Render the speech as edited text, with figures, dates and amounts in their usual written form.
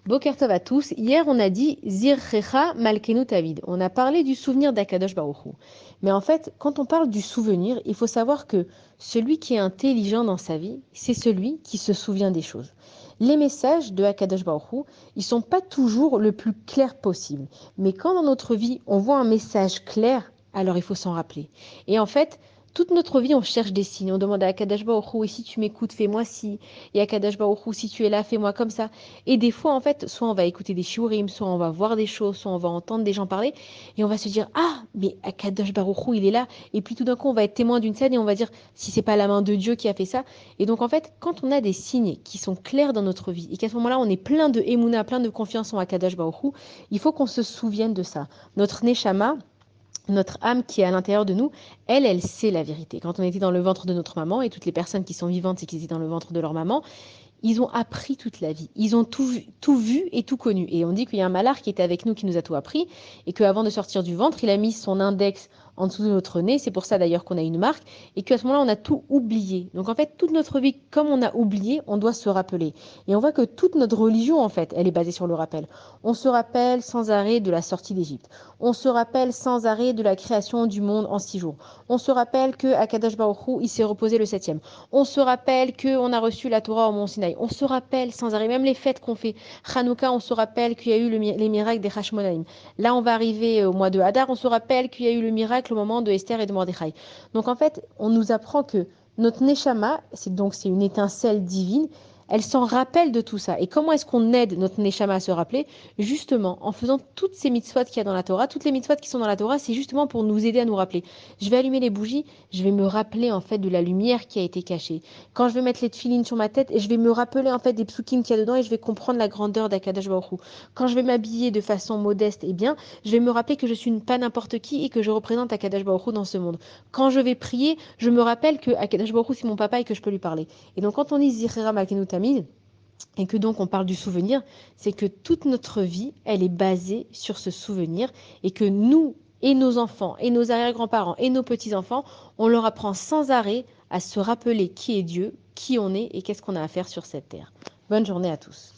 Boker Tov à tous. Hier, on a dit Zirchecha Malkenu Tavid. On a parlé du souvenir d'Akadosh Baruch Hu. Mais en fait, quand on parle du souvenir, il faut savoir que celui qui est intelligent dans sa vie, c'est celui qui se souvient des choses. Les messages de Akadosh Baruch Hu, ils sont pas toujours le plus clair possible. Mais quand dans notre vie, on voit un message clair, alors il faut s'en rappeler. Et en fait, toute notre vie, on cherche des signes. On demande à Akadosh Baruch Hu, et si tu m'écoutes, fais-moi ci. Et Akadosh Baruch Hu, si tu es là, fais-moi comme ça. Et des fois, en fait, soit on va écouter des shiurim, soit on va voir des choses, soit on va entendre des gens parler, et on va se dire, ah, mais Akadosh Baruch Hu, il est là. Et puis tout d'un coup, on va être témoin d'une scène et on va dire, si c'est pas la main de Dieu qui a fait ça. Et donc, en fait, quand on a des signes qui sont clairs dans notre vie, et qu'à ce moment-là, on est plein de émouna, plein de confiance en Akadosh Baruch Hu, il faut qu'on se souvienne de ça. Notre neshama, notre âme qui est à l'intérieur de nous, elle sait la vérité. Quand on était dans le ventre de notre maman, et toutes les personnes qui sont vivantes, c'est qu'ils étaient dans le ventre de leur maman, ils ont appris toute la vie. Ils ont tout vu et tout connu. Et on dit qu'il y a un malard qui était avec nous, qui nous a tout appris, et qu'avant de sortir du ventre, il a mis son index en dessous de notre nez. C'est pour ça d'ailleurs qu'on a une marque, et qu'à ce moment-là, on a tout oublié. Donc en fait, toute notre vie, comme on a oublié, on doit se rappeler. Et on voit que toute notre religion, en fait, elle est basée sur le rappel. On se rappelle sans arrêt de la sortie d'Égypte. On se rappelle sans arrêt de la création du monde en 6 jours. On se rappelle que Akadosh Baruch Hu, il s'est reposé le 7e. On se rappelle qu'on a reçu la Torah au Mont Sinaï. On se rappelle sans arrêt, même les fêtes qu'on fait. Hanouka, on se rappelle qu'il y a eu les miracles des Hashmonaïm. Là, on va arriver au mois de Hadar, on se rappelle qu'il y a eu le miracle au moment de Esther et de Mordechai. Donc en fait, on nous apprend que notre Neshama, c'est une étincelle divine, elle s'en rappelle de tout ça. Et comment est-ce qu'on aide notre Neshama à se rappeler? Justement, en faisant toutes ces mitzvot qu'il y a dans la Torah. Toutes les mitzvot qui sont dans la Torah, c'est justement pour nous aider à nous rappeler. Je vais allumer les bougies, je vais me rappeler en fait de la lumière qui a été cachée. Quand je vais mettre les tefilines sur ma tête, je vais me rappeler en fait des psukim qu'il y a dedans et je vais comprendre la grandeur d'Akadosh Baruch Hu. Quand je vais m'habiller de façon modeste et bien, je vais me rappeler que je suis pas n'importe qui et que je représente Akadosh Baruch Hu dans ce monde. Quand je vais prier, je me rappelle que Akadosh Baruch Hu, c'est mon papa et que je peux lui parler. Et donc quand on dit Zirera Malkenu Tamid, et que donc on parle du souvenir, c'est que toute notre vie, elle est basée sur ce souvenir et que nous et nos enfants et nos arrière-grands-parents et nos petits-enfants, on leur apprend sans arrêt à se rappeler qui est Dieu, qui on est et qu'est-ce qu'on a à faire sur cette terre. Bonne journée à tous.